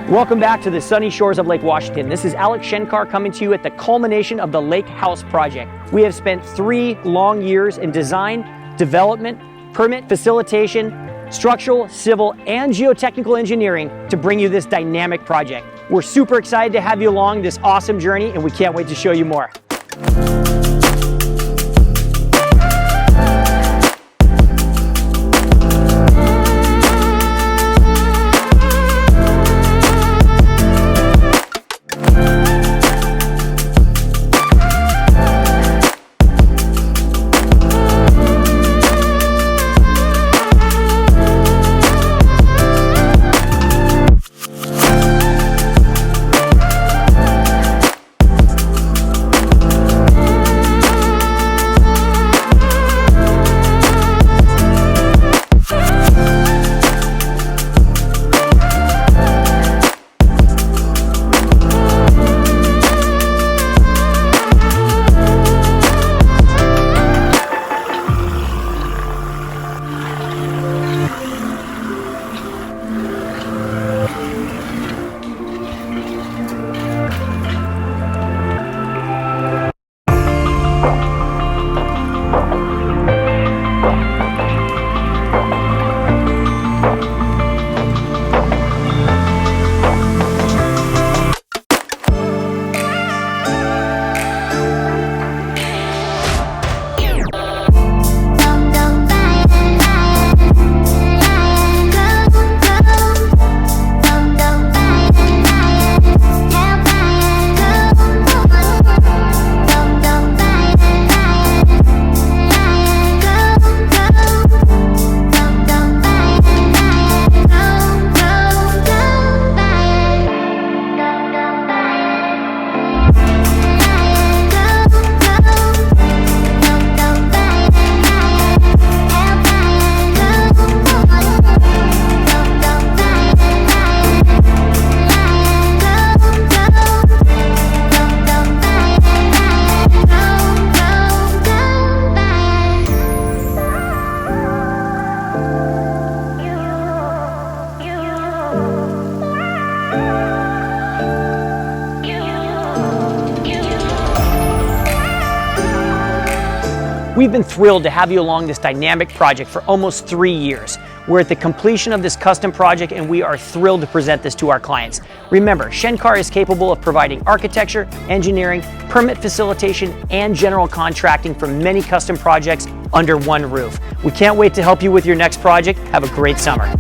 Welcome back to the sunny shores of Lake Washington. This is Alex Shenkar coming to you at the culmination of the Lake House project. We have spent 3 long years in design, development, permit facilitation, structural, civil, and geotechnical engineering to bring you this dynamic project. We're super excited to have you along this awesome journey, and we can't wait to show you more. We've been thrilled to have you along this dynamic project for almost 3 years. We're at the completion of this custom project and we are thrilled to present this to our clients. Remember, Shenkar is capable of providing architecture, engineering, permit facilitation, and general contracting for many custom projects under one roof. We can't wait to help you with your next project. Have a great summer.